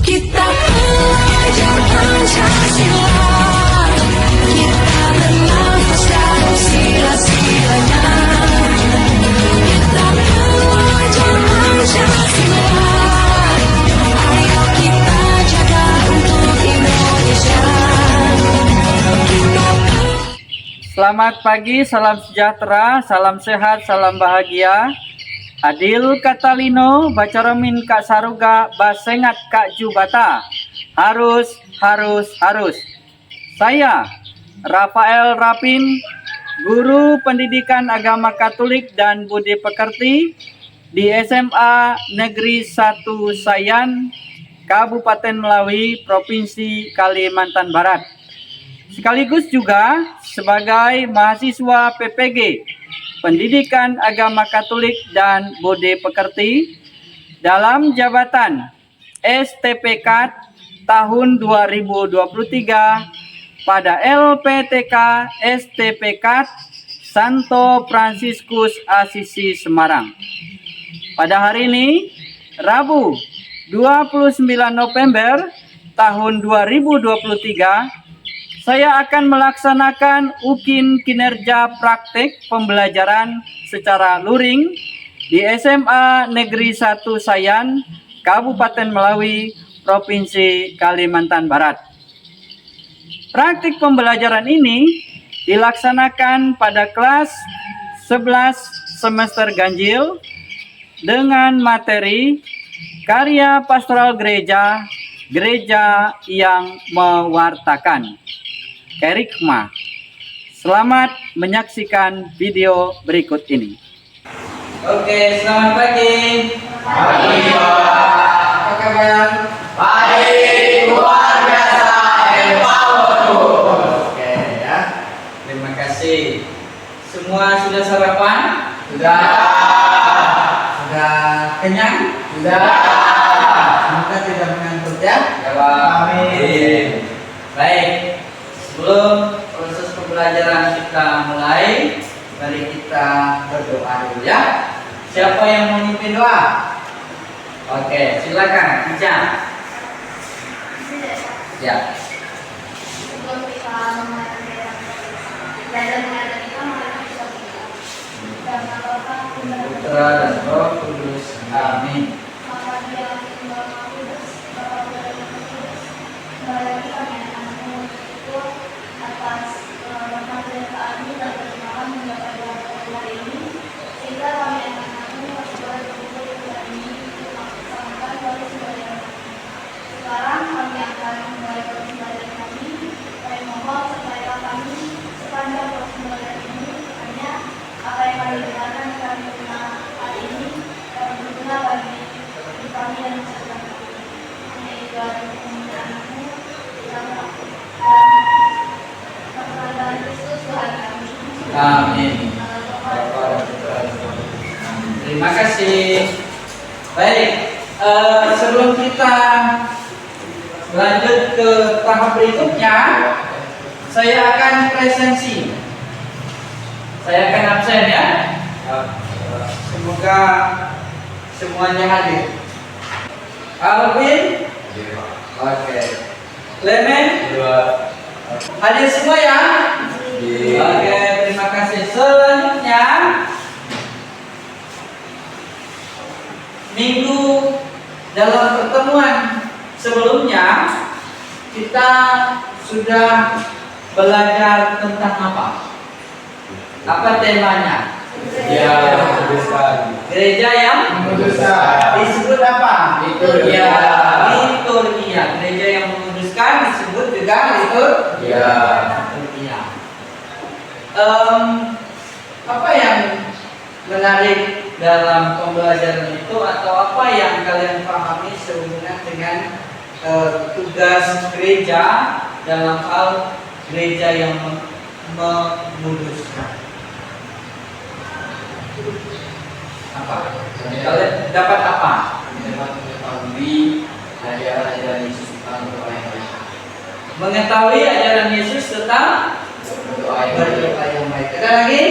Kita belajar Pancasila, kita menafaskan sila-silanya. Kita belajar Pancasila, ayo kita jaga untuk Indonesia. Selamat pagi, salam sejahtera, salam sehat, salam bahagia. Adil Katalino, Bacaromin Kak Saruga, Basengat Kak Jubata. Harus. Saya, Rafael Rapin, Guru Pendidikan Agama Katolik dan Budi Pekerti di SMA Negeri 1 Sayan, Kabupaten Melawi, Provinsi Kalimantan Barat. Sekaligus juga sebagai mahasiswa PPG Pendidikan Agama Katolik dan Budi Pekerti dalam jabatan STPK tahun 2023 pada LPTK STPK Santo Fransiskus Asisi Semarang. Pada hari ini, Rabu 29 November tahun 2023, saya akan melaksanakan UKIN kinerja praktek pembelajaran secara luring di SMA Negeri 1 Sayan, Kabupaten Melawi, Provinsi Kalimantan Barat. Praktik pembelajaran ini dilaksanakan pada kelas 11 semester ganjil dengan materi karya pastoral gereja, gereja yang mewartakan. Kerikma. Selamat menyaksikan video berikut ini. Oke, selamat pagi. Pagi, Pak. Apa kabar? Baik, luar biasa, empower. Oke ya. Terima kasih. Semua sudah sarapan? Sudah. Sudah kenyang? Sudah. Semoga tidak mengantuk ya. Amin. Baik. Sebelum proses pembelajaran kita mulai, mari kita berdoa dulu ya. Siapa yang memimpin doa? Oke, silakan, Ica. Ya. Sebelum kita memulai belajar mengajar kita, mari kita berdoa. Dan Bapa, Putra dan Roh Kudus. Amin. Maka dia tinggal Kudus, Bapa Putra dan Roh Kudus. Berarti kami anak-anakmu itu atas rahmat dan keadilan dan perjuangan mencapai hari ini, sehingga kami anak-anakmu masih boleh berkumpul di bulan ini untuk melaksanakan proses pembelajaran kami. Sekarang kami akan memulai proses pembelajaran kami. Kami mohon supaya kami sepanjang proses pembelajaran ini hanya apa yang kami dengarkan dan kami terima hari ini dapat berguna bagi hidup kami dan masa depan kami. Hanya itu adalah permintaanmu kita dalam Kristus Tuhan kami. Amin. Terima kasih. Baik, sebelum kita lanjut ke tahap berikutnya, saya akan presensi. Saya akan absen ya. Semoga semuanya hadir. Alvin, oke. Lemen, hadir semua ya. Oke, terima kasih. Selanjutnya, minggu dalam pertemuan sebelumnya kita sudah belajar tentang apa? Apa temanya? Ya, memutuskan. Gereja yang Memutuskan. disebut apa? Liturgia. Liturgia. Gereja yang menguduskan disebut juga liturgia. Apa yang menarik dalam pembelajaran itu, atau apa yang kalian pahami sehubungan dengan tugas gereja dalam hal gereja yang menguduskan? Apa? Kalian dapat apa? Dapat mengetahui ajaran-ajaran Yesus tentang berdoa yang baik. Mengetahui ajaran Yesus tentang Berdoa yang baik. berdoa yang baik. Ada lagi?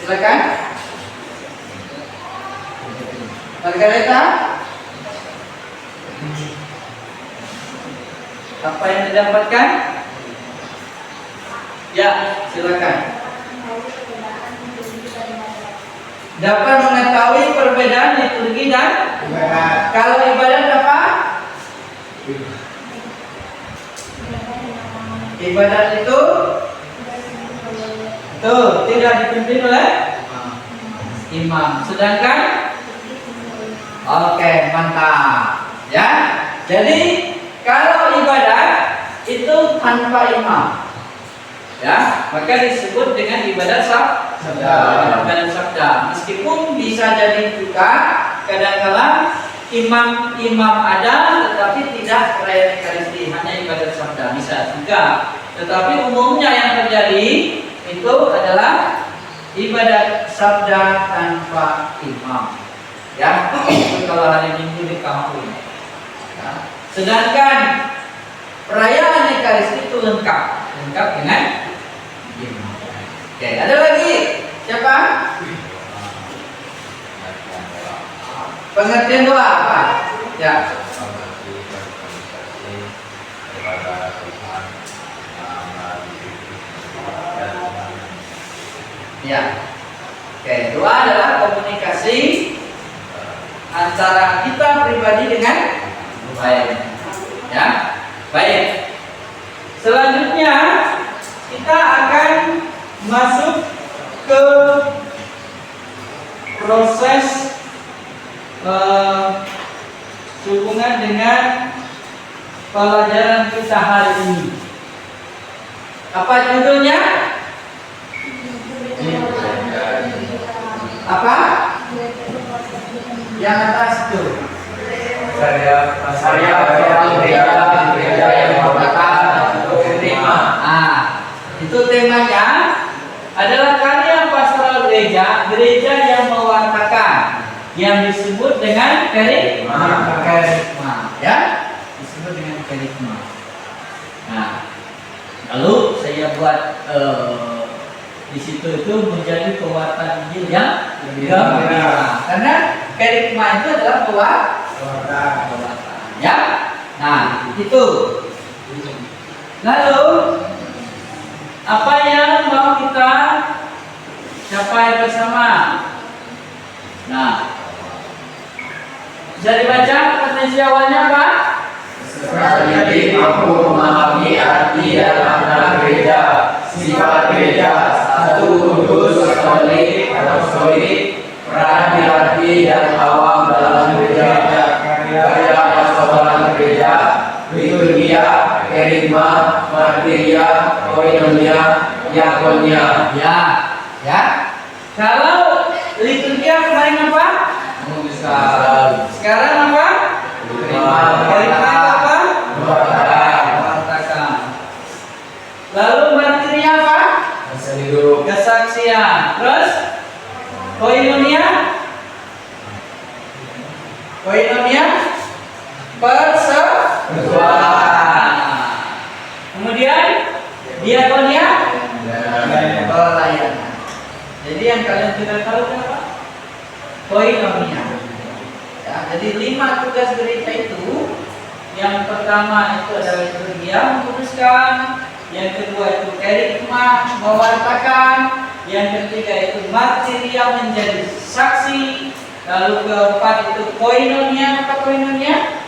Silakan. Margareta. Apa yang didapatkan? Ya, silakan. Dapat mengetahui perbedaan liturgi dan kalau ibadat apa? Ibadat itu tidak dipimpin oleh imam. Sedangkan oke, mantap. Ya. Jadi kalau ibadat itu tanpa imam, ya, maka disebut dengan ibadat sabda. Ibadat sabda. Meskipun bisa jadi juga kadang-kala imam ada, tetapi tidak perayaan Ekaristi, hanya ibadat sabda. Bisa juga. Tetapi umumnya yang terjadi itu adalah ibadat sabda tanpa imam. Ya, itu kalau hari Minggu di kampung. Ya. Sedangkan perayaan Ekaristi itu lengkap dengan imam. Oke, ada lagi siapa? Pengertian doa apa? Ya. Ya. Oke, doa adalah komunikasi antara kita pribadi dengan Tuhan. Ya. Baik. Selanjutnya kita akan masuk ke proses hubungan dengan pelajaran kita hari ini. Apa judulnya? Apa? Yang atas itu. Saya gereja yang mengatakan terima. Itu temanya adalah karya pastoral gereja yang mewartakan, yang disebut dengan kerikma, ya, disebut dengan kerikma. Nah, lalu saya buat di situ itu menjadi pewarta Injil yang gembira, karena kerikma itu adalah pewartaan, ya. Nah, itu. Lalu apa yang mau kita capai bersama? Nah, bisa dibaca potensi awalnya apa? Jadi mampu memahami arti dan makna gereja, sifat gereja, satu kudus, katolik, apostolik, peran hierarki dan awam dalam gereja, karya pastoral gereja, liturgia, kerigma, martiria, koinonia, diakonia. Ya. Kalau liturgia kemarin apa? Sekarang apa? Kerigma apa? Mewartakan. Lalu martiria apa? Kesaksian. Terus koinonia? Persekutuan. Kemudian diakonia? Pelayanan. Jadi yang kalian tidak tahu apa? Koinonia. Ya, jadi 5 tugas gereja itu. Yang pertama itu adalah liturgia, mengkuduskan. Yang kedua itu kerigma, mewartakan. Yang ketiga itu martiria, menjadi saksi. Lalu keempat itu koinonia. Apa koinonia?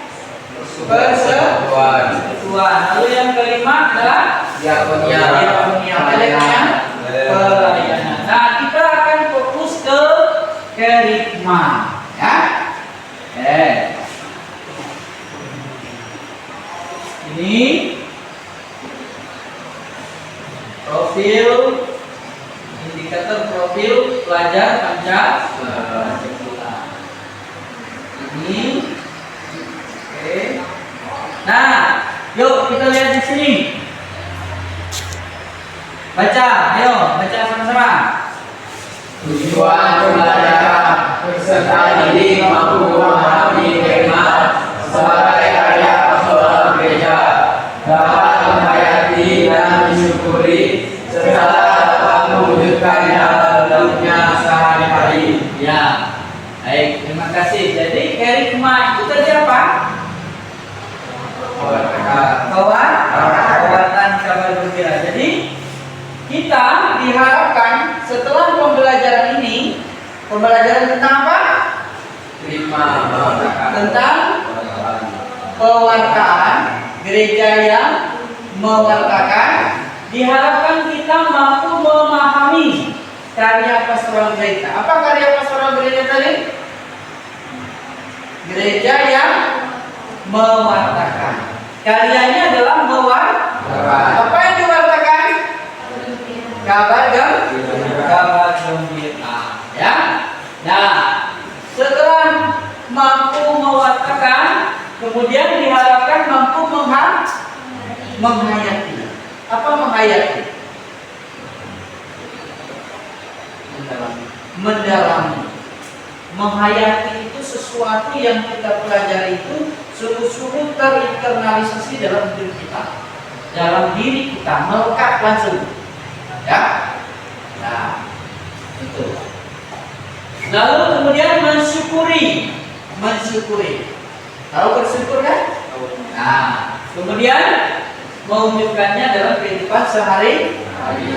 Persekutuan. Lalu yang kelima adalah diakonia, pelayanan. Nah, kita akan fokus ke kerigma, ya. Ini profil, indikator profil pelajar Pancasila. Ini, oke. Nah, yuk kita lihat di sini. Baca, ayo baca sama-sama. Tujuan pembelajaran peserta didik mampu memahami firman sebagai karya pastoral gereja, dapat menghayati dan mensyukuri serta dapat mewujudkannya dalam hidupnya sehari-hari. Ya, baik, terima kasih. Jadi kerigma kita diharapkan setelah pembelajaran ini, pembelajaran tentang apa? Terima mewartakan. Tentang pewartaan, gereja yang mewartakan. Diharapkan kita mampu memahami karya pastoral gereja. Apa karya pastoral gereja tadi? Gereja yang mewartakan. Karyanya adalah mewartakan. Apa yang diwartakan? Kabar gembira. Ya. Nah, setelah mampu mewartakan, kemudian diharapkan mampu menghayati. Apa menghayati? Mendalami. Menghayati itu sesuatu yang kita pelajari itu sungguh-sungguh terinternalisasi dalam diri kita, dalam diri kita, melekat langsung. Ya. Nah, itu. Lalu kemudian mensyukuri. Tahu bersyukur kan? Nah, kemudian mewujudkannya dalam kehidupan sehari-hari.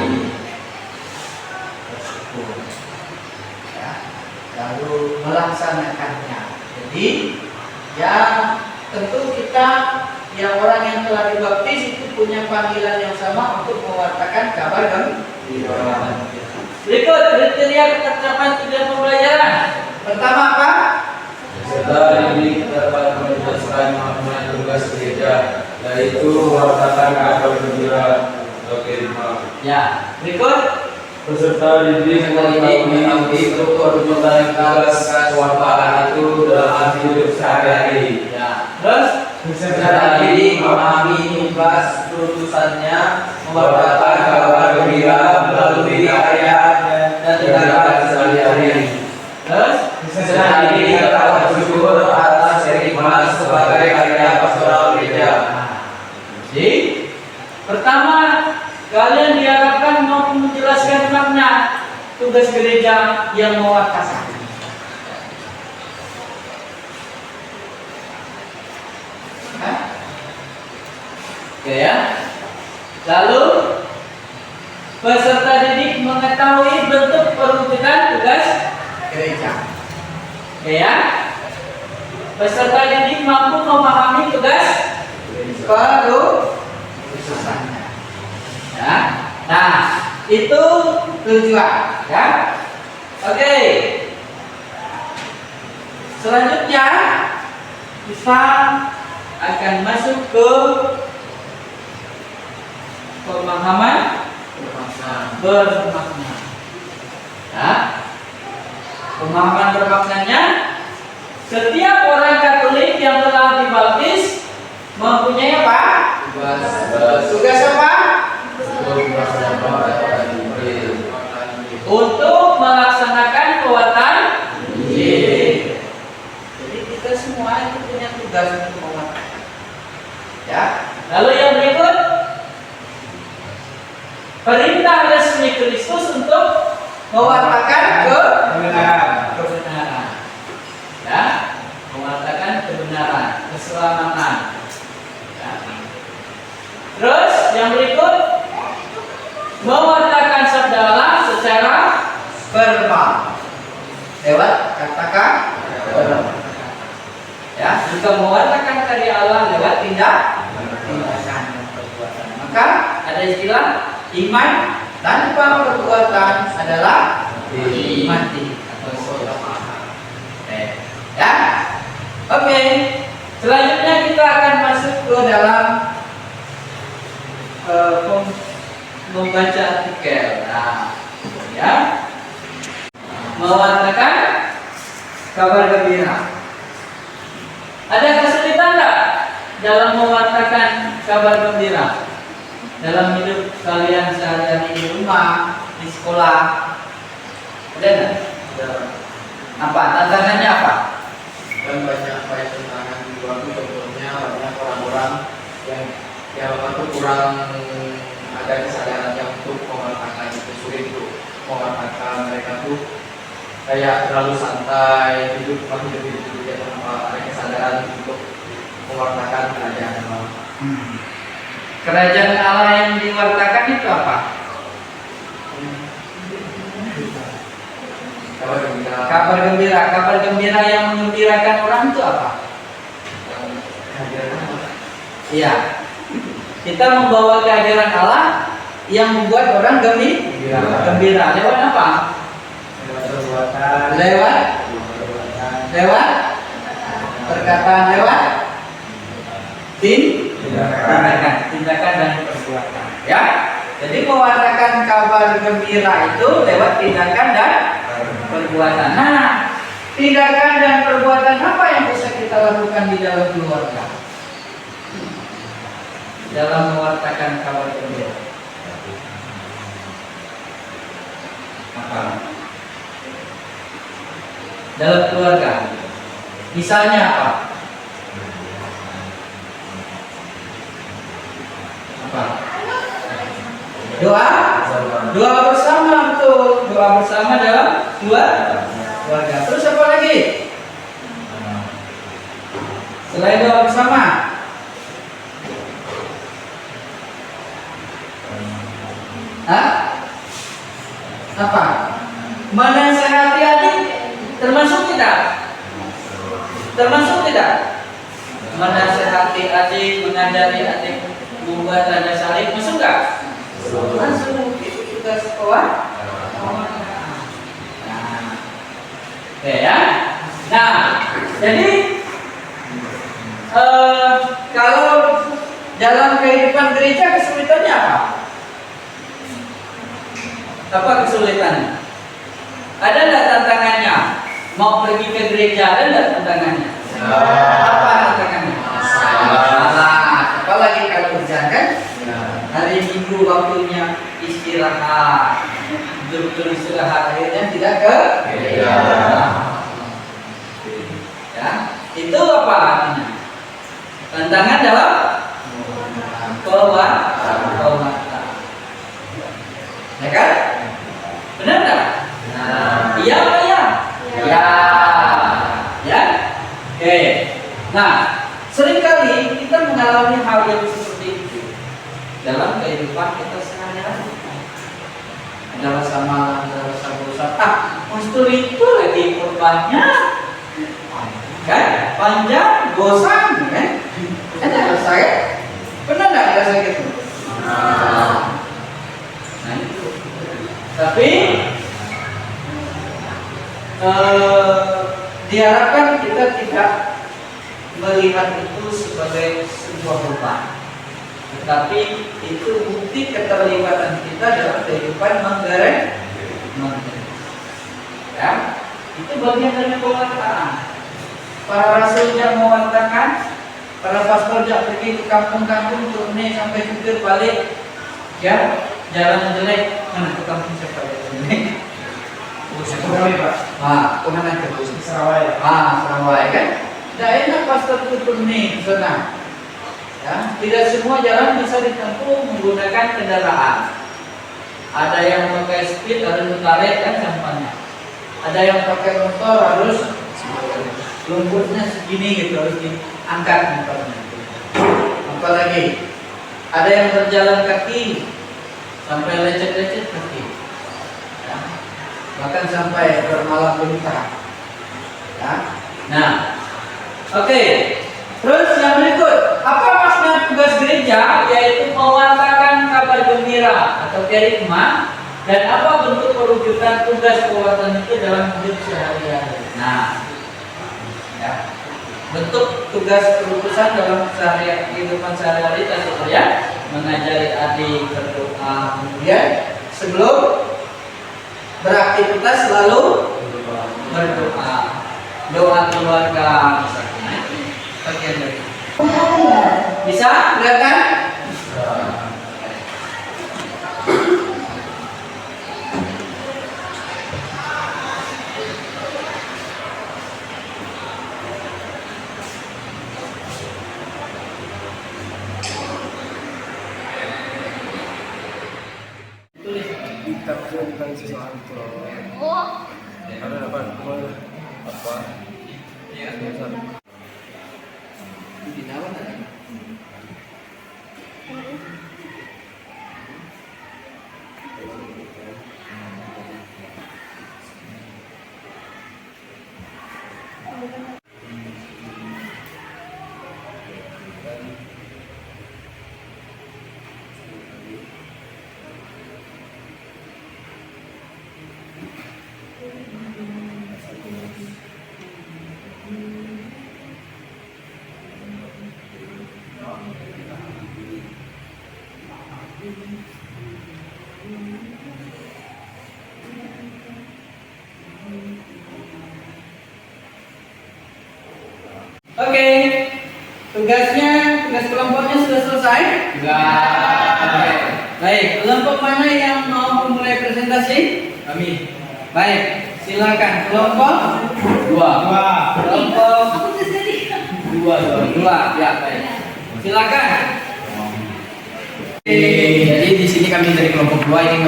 Bersyukur. Ya. Lalu melaksanakannya. Jadi, ya tentu kita yang orang yang telah dibaptis itu punya panggilan yang sama untuk mewartakan kabar gembira. Berikut kriteria ketercapaian tujuan pembelajaran. Pertama apa? Setelah ini dapat menjelaskan makna tugas gereja, yaitu mewartakan kabar gembira atau terima. Ya. Berikut Peserta didik mengetahui struktur tugas kewartaan itu dalam hidup sehari-hari. ya. Terus Peserta didik memahami tugas keputusannya mewartakan kabar gembira melalui karya dan tindakan sehari-hari. terus Peserta didik dapat bersyukur atas hikmat sebagai karya pastoral gereja. Jadi pertama, kalian diharapkan mampu menjelaskan makna tugas gereja yang mewartakan. Oke ya. Lalu peserta didik mengetahui bentuk perwujudan tugas gereja. Oke ya. Peserta didik mampu memahami tugas perutusannya. Ya. Nah, itu tujuan, ya. Oke. Selanjutnya kita akan masuk ke pemahaman bermakna. Ya. Pemahaman bermaknanya, setiap orang Katolik yang telah dibaptis mempunyai apa? Tugas apa? Untuk melaksanakan kekuatan Injil. Jadi kita semua itu punya tugas untuk mewartakan. Ya. Lalu yang berikut, perintah resmi Kristus untuk mewartakan kebenaran. Ya, mewartakan kebenaran, keselamatan. Ya. Terus yang berikut, mewartakan sabda Allah secara verbal lewat katakan verbal. Ya, juga mewartakan karya Allah lewat tindakan dan perbuatan. Maka ada istilah iman tanpa perbuatan adalah mati atau ya. Oke. Selanjutnya kita akan masuk ke dalam membaca artikel. Nah, ya. Mewartakan kabar gembira. Ada kesulitan enggak dalam mewartakan kabar gembira dalam hidup kalian sehari-hari di rumah, di sekolah? Ada enggak? Apa tantangannya apa? Dan banyak tantangan di luar itu, contohnya banyak orang-orang yang kurang ada kesadaran yang untuk mewartakan itu, sulit untuk mewartakan. Mereka tuh kayak terlalu santai hidup ya, tanpa ada kesadaran untuk mewartakan kerajaan Allah. Kerajaan Allah yang diwartakan itu apa? kabar gembira. Kabar gembira yang menggembirakan orang itu apa? Iya. Kita membawa kehadiran Allah yang membuat orang gembira. Lewat apa? Lewat perkataan, lewat tindakan dan perbuatan. Ya. Jadi mewartakan kabar gembira itu lewat tindakan dan perbuatan. Nah, tindakan dan perbuatan apa yang bisa kita lakukan di dalam keluarga? Dalam mewartakan kabar gembira. Apa? Dalam keluarga. Misalnya apa? Apa? Doa bersama tuh, doa bersama dalam keluarga. Terus apa lagi? Selain doa bersama, apa? Menasehati adik termasuk tidak? Termasuk tidak? Menasehati adik, mengajari adik membuat tanda salib, masuk nggak? Masuk. Itu tugas sekolah. Oke ya. Nah, jadi kalau dalam kehidupan gereja kesulitannya apa? Apa kesulitannya? Ada nggak tantangannya? Mau pergi ke gereja ada nggak tantangannya? Apa tantangannya? Apalagi kalau hujan kan? Hari Minggu waktunya istirahat, betul-betul istirahat, akhirnya tidak ke gereja. Ya, itu apa artinya? Tantangan dalam kewatan. Ya kan? Benar nggak? Iya apa ya? Ya. Ya. Oke. Nah, seringkali kita mengalami hal yang seperti itu dalam kehidupan kita sehari-hari. Ada rasa malas, ada rasa bosan. Pastor itu lagi korbannya kan? Panjang, bosan, kan? Ada rasa ya? Pernah nggak rasa gitu? Nah itu. Tapi diharapkan kita tidak melihat itu sebagai sebuah beban, tetapi itu bukti keterlibatan kita dalam kehidupan menggerak. Ya, itu bagian dari pewartaan. Para rasul yang mewartakan, para pastor yang pergi ke kampung-kampung turunnya sampai juga balik. Ya, jalan jelek, mana ke kampung siapa jelek? Kemana ke Sarawai? Sarawai kan? Tidak enak pastor tutur nih sana. Ya, tidak semua jalan bisa ditempuh menggunakan kendaraan. Ada yang pakai speed harus ditarik kan sampahnya. Ada yang pakai motor harus lumpurnya segini gitu harus diangkat motornya. Apalagi ada yang berjalan kaki sampai lecet-lecet kaki. Ya. Bahkan sampai bermalam melintang. Ya. Nah, oke. Terus yang berikut, apa makna tugas gereja? Yaitu mewartakan kabar gembira atau kerigma, dan apa bentuk perwujudan tugas pewartaan itu dalam hidup sehari-hari. Nah, ya. Bentuk tugas perutusan dalam kehidupan sehari-hari tadi ya, mengajari adik, berdoa, kemudian sebelum beraktivitas selalu berdoa, doa keluarga misalnya, bagian dari bisa kelihatan? Kita bukan sesuatu. Ada apa? Apa? Ya. Oke, tugas kelompoknya sudah selesai? Oke. Baik, kelompok mana yang mau memulai presentasi? Kami Baik, silakan kelompok dua. kelompok dua. Ya, baik. Silakan. Jadi di sini kami dari kelompok 2 ingin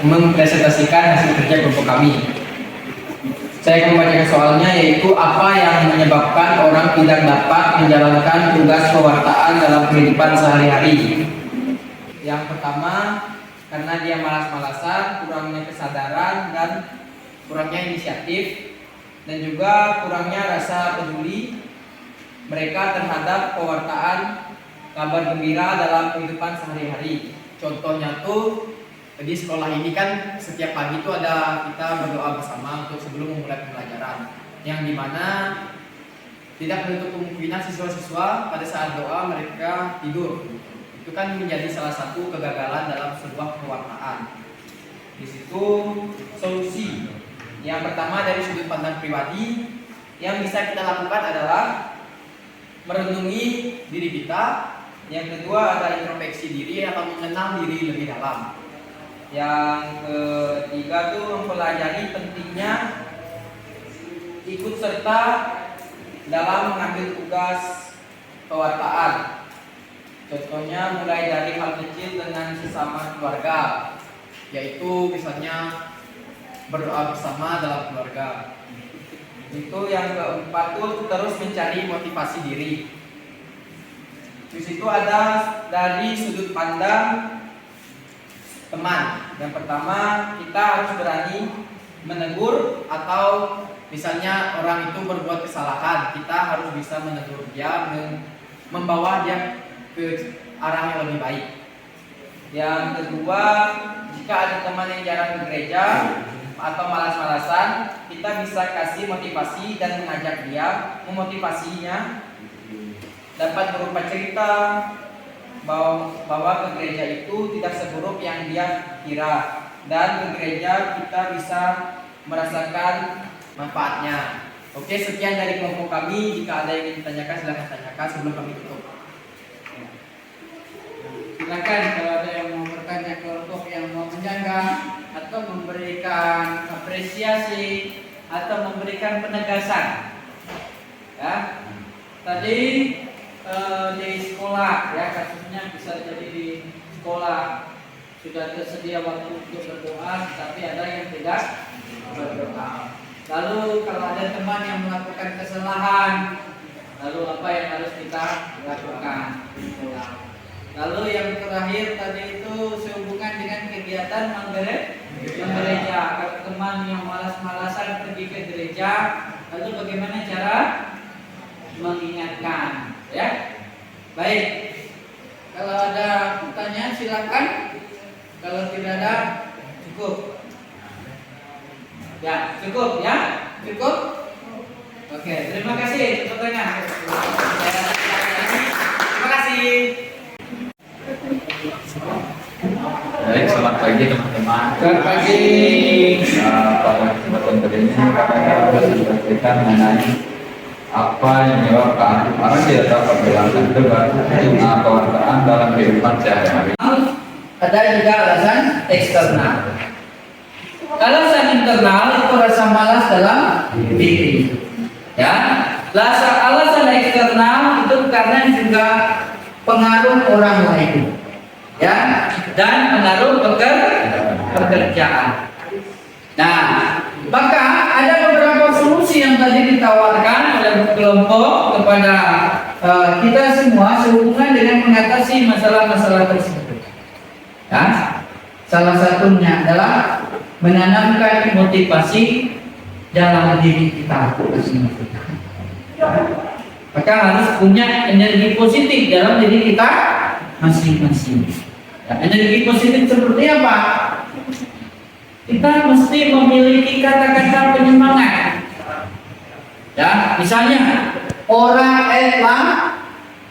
mempresentasikan hasil kerja kelompok kami. Saya akan membacakan soalnya, yaitu apa yang menyebabkan orang tidak dapat menjalankan tugas pewartaan dalam kehidupan sehari-hari. Yang pertama, karena dia malas-malasan, kurangnya kesadaran dan kurangnya inisiatif, dan juga kurangnya rasa peduli mereka terhadap pewartaan kabar gembira dalam kehidupan sehari-hari. Contohnya tuh di sekolah ini kan setiap pagi itu ada kita berdoa bersama untuk sebelum memulai pembelajaran, yang dimana tidak menutup kemungkinan siswa-siswa pada saat doa mereka tidur. Itu kan menjadi salah satu kegagalan dalam sebuah pewartaan. Di situ solusi yang pertama dari sudut pandang pribadi yang bisa kita lakukan adalah merenungi diri kita. Yang kedua ada introspeksi diri atau mengenal diri lebih dalam. Yang ketiga tuh mempelajari pentingnya ikut serta dalam mengambil tugas pewartaan. Contohnya mulai dari hal kecil dengan sesama keluarga, yaitu misalnya berdoa bersama dalam keluarga. Itu yang keempat tuh terus mencari motivasi diri. Di situ ada dari sudut pandang teman. Yang pertama, kita harus berani menegur, atau misalnya orang itu berbuat kesalahan, kita harus bisa menegur dia, membawa dia ke arah yang lebih baik. Yang kedua, jika ada teman yang jarang ke gereja atau malas-malasan, kita bisa kasih motivasi dan mengajak dia, memotivasinya dapat berupa cerita bahwa ke gereja itu tidak seburuk yang dia kira, dan ke gereja kita bisa merasakan manfaatnya. Oke, sekian dari kelompok kami. Jika ada yang ingin ditanyakan, silahkan tanyakan sebelum kami tutup. Silakan kalau ada yang mau bertanya, kelompok yang mau menjaga atau memberikan apresiasi atau memberikan penegasan. Ya, tadi di sekolah, ya kasusnya bisa jadi di sekolah sudah tersedia waktu untuk berdoa, tapi ada yang tidak berdoa. Lalu kalau ada teman yang melakukan kesalahan, lalu apa yang harus kita lakukan? Lalu yang terakhir tadi itu sehubungan dengan kegiatan menggereja. Kalau teman yang malas-malasan pergi ke gereja, lalu bagaimana cara mengingatkan? Ya, baik. Kalau ada pertanyaan silakan. Kalau tidak ada, cukup. Ya, cukup ya, cukup. Oke, terima kasih tepuk tangan. Terima kasih. Baik, selamat pagi teman-teman. Selamat pagi. Pada kesempatan kali ini kami akan presentasikan mengenai apa yang menyebabkan orang tidak dapat menjalankan tugas pewartaan dalam kehidupan sehari-hari. Ada juga alasan eksternal. Alasan internal itu rasa malas dalam diri. Ya, alasan eksternal itu karena juga pengaruh orang lain. Ya, dan pengaruh pekerjaan. Nah, maka ada beberapa solusi yang tadi ditawarkan oleh kelompok kepada kita semua sehubungan dengan mengatasi masalah-masalah tersebut. Ya, salah satunya adalah menanamkan motivasi dalam diri kita masing-masing. Maka harus punya energi positif dalam diri kita masing-masing. Ya, energi positif seperti apa? Kita mesti memiliki kata-kata penyemangat. Ya, misalnya ora et la,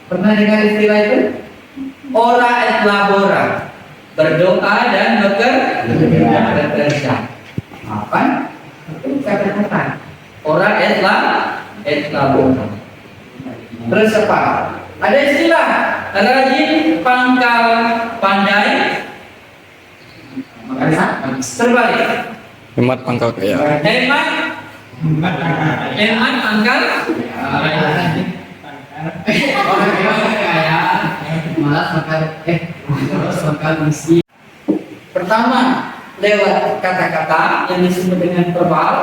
pernah dengar istilah itu? Ora et labora. berdoa dan bekerja. Apa? Itu kata-kata. Orang etlah bukan. Terus apa? Ada istilah rajin, pangkal, pandai. Terbalik. Hemat pangkal kaya. Hemat, pangkal. Orang kaya malah makan miskin. Pertama, lewat kata-kata yang disebut dengan verbal,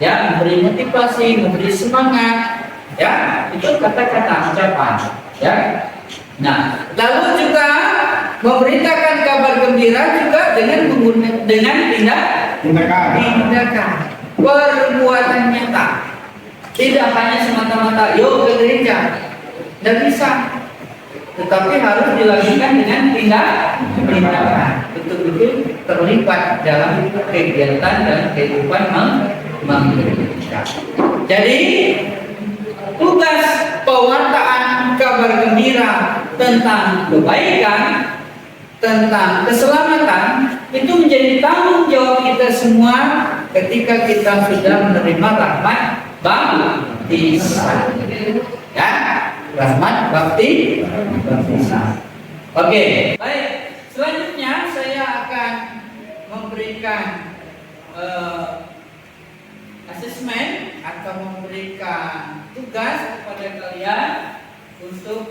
ya, memberi motivasi, memberi semangat, ya, itu kata-kata ucapan, ya. Nah, lalu juga memberitakan kabar gembira juga dengan tindakan, perbuatan nyata. Tidak hanya semata-mata yuk ke gereja, tidak bisa. Tetapi harus dilakukan dengan tindakan, betul-betul terlibat dalam kegiatan dan kehidupan gereja. Jadi tugas pewartaan kabar gembira tentang kebaikan, tentang keselamatan itu menjadi tanggung jawab kita semua ketika kita sudah menerima rahmat baptisan. Ya, rahmat baptisan. Oke, baik. Selanjutnya saya akan memberikan asesmen atau memberikan tugas kepada kalian untuk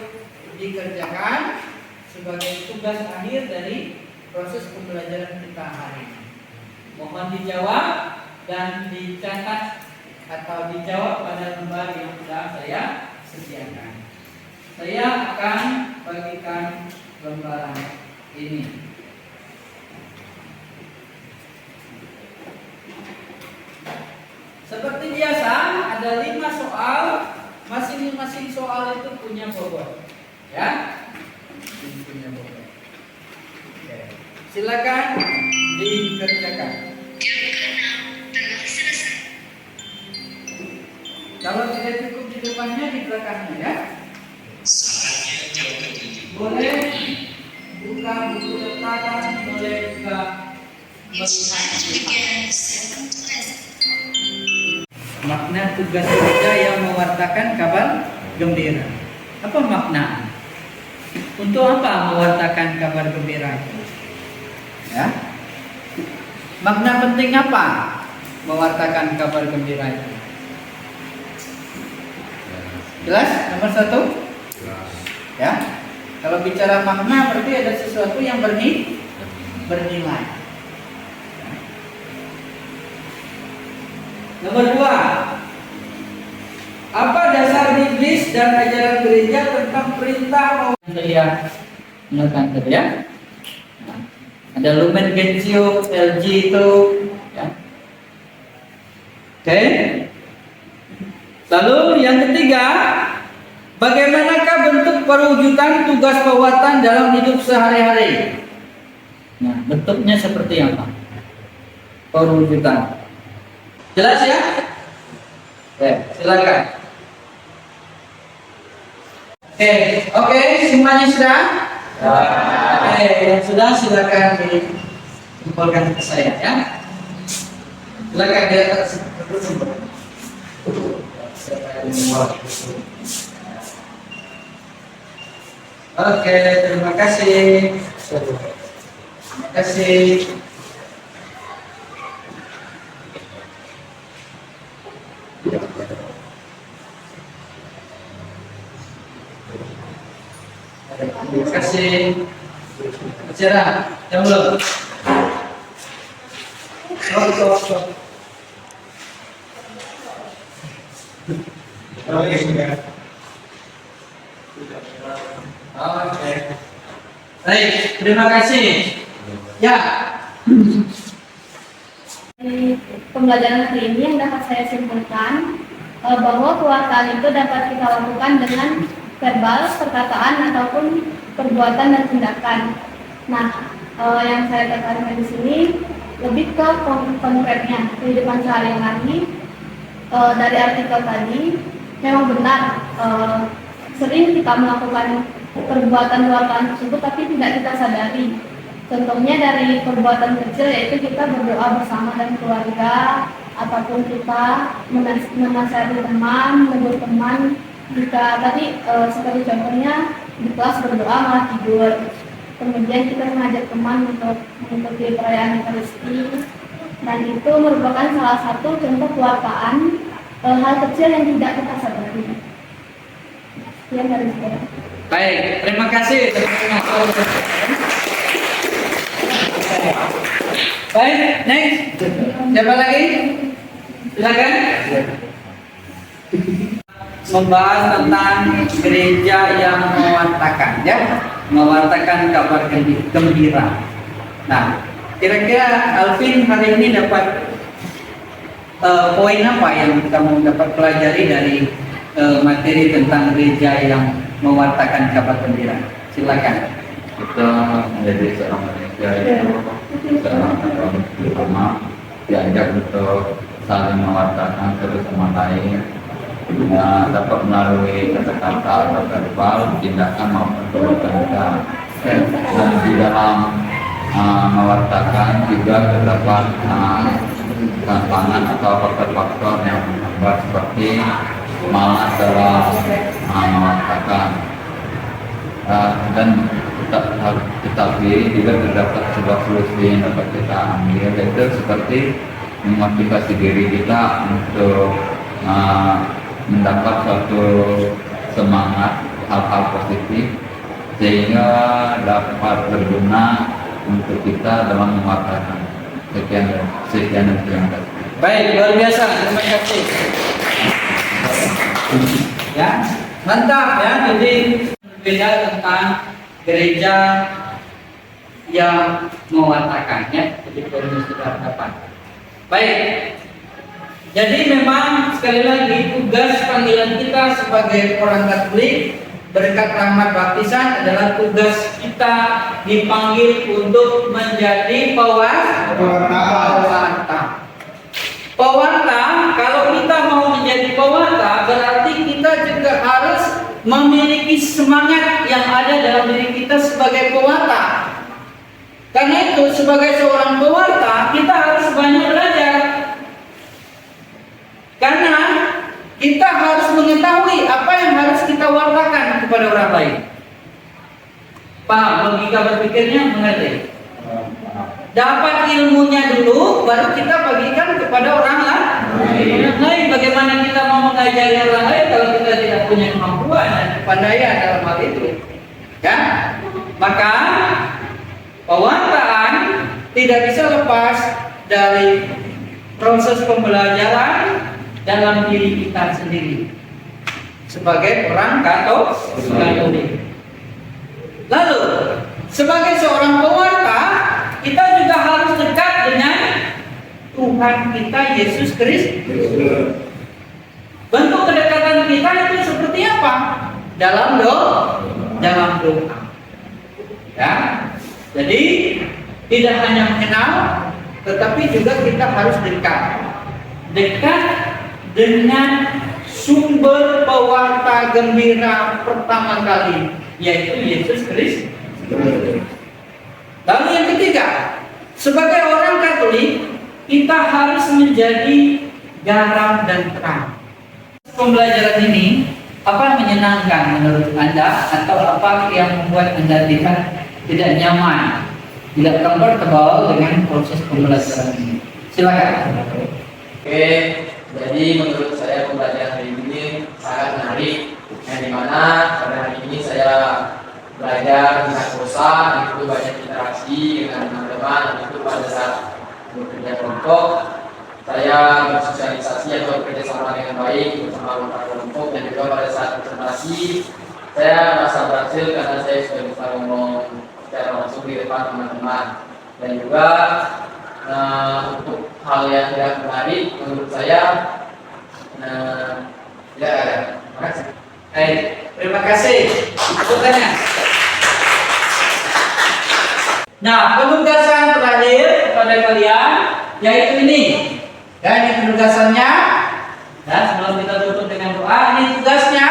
dikerjakan sebagai tugas akhir dari proses pembelajaran kita hari ini. Mohon dijawab dan dicatat atau dijawab pada lembar yang sudah saya sediakan. Saya akan bagikan lembaran ini. Seperti biasa, ada 5 soal. Masing-masing soal itu punya bobot, ya. Punya bobot. Oke. Silakan dikerjakan. Kalau tidak cukup di depannya, di belakangnya, ya. Boleh buka buku catatan, boleh buka makna tugas kerja yang mewartakan kabar gembira. Apa makna? Untuk apa mewartakan kabar gembira itu? Ya. Makna penting apa mewartakan kabar gembira itu? Jelas? Nomor 1? Ya. Kalau bicara makna berarti ada sesuatu yang bernilai. Nomor 2, apa dasar Biblis dan ajaran gereja tentang perintah saya menekan tadi, ya? Ada Lumen Gentium, LG itu, ya. Oke. Lalu yang ketiga, bagaimanakah bentuk perwujudan tugas pewartaan dalam hidup sehari-hari? Nah, bentuknya seperti apa? Perwujudan. Jelas ya? Oke, silakan. Oke, semuanya sudah? Oke, yang sudah silakan dikumpulkan ke saya, ya. Silakan di atas. Oke, terima kasih. Terima kasih. Terima kasih. Bicara, yang belum. Oke. Baik, terima kasih. Ya. Di pembelajaran hari ini yang dapat saya simpulkan bahwa pewartaan itu dapat kita lakukan dengan verbal, perkataan ataupun perbuatan dan tindakan. Nah, yang saya katakan di sini lebih ke konkretnya kehidupan sehari-hari. Dari artikel tadi memang benar sering kita melakukan perbuatan pewartaan tersebut tapi tidak kita sadari. Contohnya dari perbuatan kecil yaitu kita berdoa bersama dan keluarga, ataupun kita menasihati teman, menegur teman. Jika tadi seperti contohnya di kelas berdoa malah tidur. Kemudian kita mengajak teman untuk mengikuti perayaan Ekaristi, dan itu merupakan salah satu contoh kewartaan hal kecil yang tidak kita sadari. Sekian dari saya. Baik, terima kasih. Baik, next. Siapa lagi? Silakan. Membahas tentang gereja yang mewartakan, ya, mewartakan kabar gembira. Nah, kira-kira Alvin hari ini dapat poin apa yang kamu dapat pelajari dari materi tentang gereja yang mewartakan kabar gembira? Silakan. Kita menjadi seorang manusia itu seorang bersama diajak untuk saling mewartakan satu sama lain, dapat melalui kata-kata atau verbal, tindakan maupun perbuatan. Dan di dalam mewartakan juga terdapat tantangan atau faktor-faktor yang menghambat seperti malas dalam mewartakan, dan tetapi juga terdapat sebuah solusi yang dapat kita ambil, yaitu seperti memotivasi diri kita untuk mendapat suatu semangat hal-hal positif sehingga dapat berguna untuk kita dalam mewartakan. Sekian dan terima kasih. Baik, luar biasa. Terima kasih. Ya, mantap ya. Jadi beda tentang gereja yang mewartakan, ya. Jadi poinnya sudah dapat. Baik. Jadi memang sekali lagi tugas panggilan kita sebagai orang Katolik berkat rahmat baptisan adalah tugas kita dipanggil untuk menjadi pewarta. Pewarta, kalau kita mau menjadi pewarta berarti kita juga harus memiliki semangat yang ada dalam diri kita sebagai pewarta. Karena itu sebagai seorang pewarta kita harus banyak belajar. Karena kita harus mengetahui apa yang harus kita wartakan kepada orang lain. Paham logika berpikirnya? Mengerti? Dapat ilmunya dulu, baru kita bagikan kepada orang lain. Bagaimana kita mau mengajari orang lain kalau kita tidak punya kemampuan dan kepandaian dalam hal itu? Ya, maka pewartaan tidak bisa lepas dari proses pembelajaran dalam diri kita sendiri sebagai orang Katolik. Lalu sebagai seorang pewarta kita juga harus dekat dengan Tuhan kita Yesus Kristus. Bentuk kedekatan kita itu seperti apa? Dalam doa. Ya. Jadi tidak hanya mengenal, tetapi juga kita harus dekat dengan sumber pewarta gembira pertama kali, yaitu Yesus Kristus. Lalu yang ketiga, sebagai orang Katolik kita harus menjadi garam dan terang. Pembelajaran ini apa menyenangkan menurut Anda, atau apa yang membuat Anda tidak nyaman, tidak comfortable dengan proses pembelajaran ini? Silakan. Oke, jadi menurut saya pembelajaran hari ini sangat menarik, yang dimana pada hari ini saya belajar tentang dosa, itu banyak interaksi dengan teman-teman, itu pada saat bekerja kelompok saya bersosialisasi atau bekerja sama dengan baik bersama beberapa kelompok, dan juga pada saat presentasi saya merasa berhasil karena saya sudah bisa ngomong secara langsung di depan teman-teman. Dan juga untuk hal yang tidak menarik menurut saya tidak ada. Terima kasih. Baik, terima kasih. Pertanyaan. Nah, penugasan terakhir kepada kalian yaitu ini. Ya, ini penugasannya. Dan sebelum kita tutup dengan doa, ini tugasnya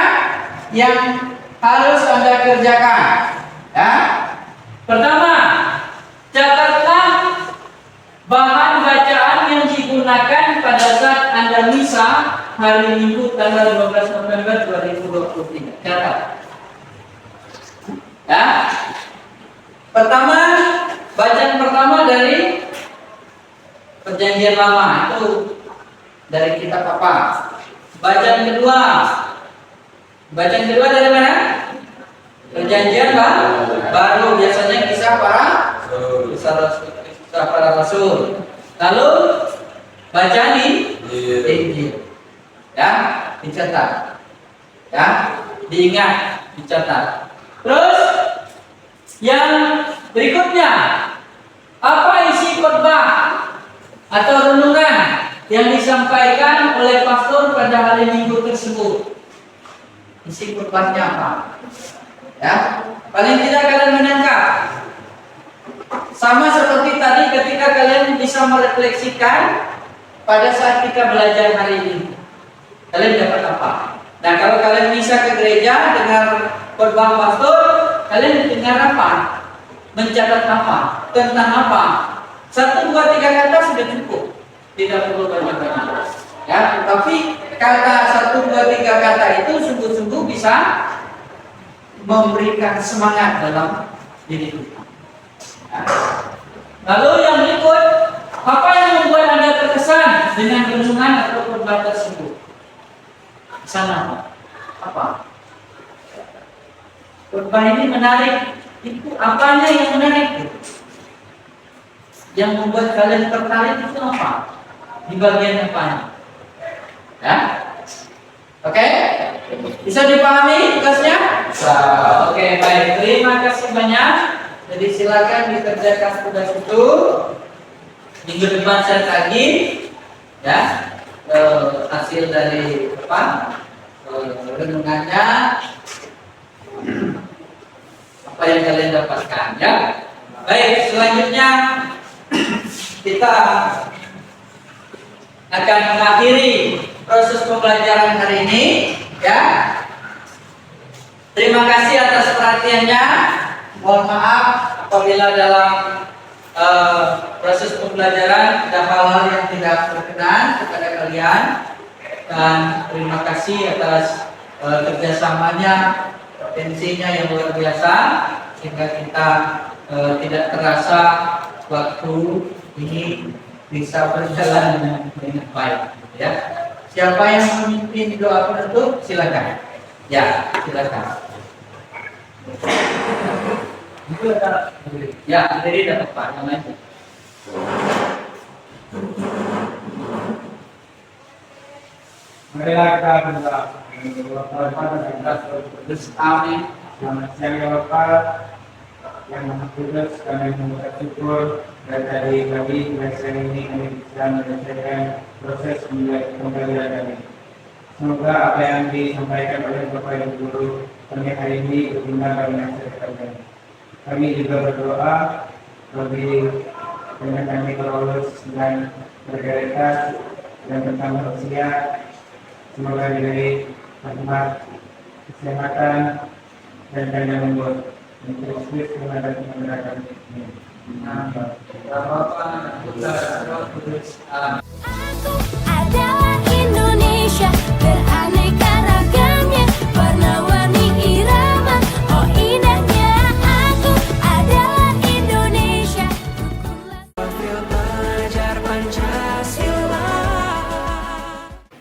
yang harus Anda kerjakan. Ya. Pertama, saat Anda misa hari Minggu tanggal 15 November 2023. Catat. Ya. Pertama, bacaan pertama dari Perjanjian Lama itu dari kitab apa? Bacaan kedua dari mana? Perjanjian Baru, biasanya kisah para rasul. Lalu bacaan di Injil. Ya, dicatat. Ya, diingat, dicatat. Terus yang berikutnya, apa isi khotbah atau renungan yang disampaikan oleh pastor pada hari Minggu tersebut? Isi khotbahnya apa? Ya, paling tidak kalian menangkap. Sama seperti tadi ketika kalian bisa merefleksikan pada saat kita belajar hari ini, kalian dapat apa? Nah, kalau kalian bisa ke gereja dengar khotbah pastor, kalian dengar apa? Mencatat apa? Tentang apa? 1, 2, 3 kata sudah cukup. Tidak perlu banyak-banyak. Ya, tapi kata 1, 2, 3 kata itu sungguh-sungguh bisa memberikan semangat dalam diri kita. Ya. Lalu yang berikut, apa yang membuat Anda terkesan dengan renungan atau khotbah tersebut? Sana apa? Khotbah ini menarik. Itu apanya yang menarik? Yang membuat kalian tertarik itu apa? Di bagian apa? Ya? Oke? Bisa dipahami tugasnya? Oke, baik. Terima kasih banyak. Jadi silakan dikerjakan tugas itu. Minggu depan saya tagih, ya, hasil dari renungannya, apa yang kalian dapatkan, ya. Baik, selanjutnya kita akan mengakhiri proses pembelajaran hari ini, ya. Terima kasih atas perhatiannya. Mohon maaf apabila dalam proses pembelajaran ada hal-hal yang tidak berkenan kepada kalian, dan terima kasih atas kerjasamanya, potensinya yang luar biasa sehingga kita tidak terasa waktu ini bisa berjalan dengan baik, ya. Siapa yang memimpin doa penutup? Silakan. Ya, silakan. Ya, jadi dapat Pak, yang lain. Marilah kita berdoa pada kita. Amin. Selamat siang ya Bapak, yang Maha Kudus, kami mengucap syukur dan dari kami belajar ini kami bisa menyelesaikan proses pembelajaran kami. Semoga apa yang disampaikan oleh Bapak Ibu Guru kami hari ini berguna bagi masyarakat kami. Kami juga berdoa bagi kami Paulus dan Margareta dan bertambah usia. Semoga diberi rahmat, kesehatan, dan panjang umur. Kristus menghadap kepada kami. Bapak, Putra, Roh Kudus. Amin. Aku adalah Indonesia.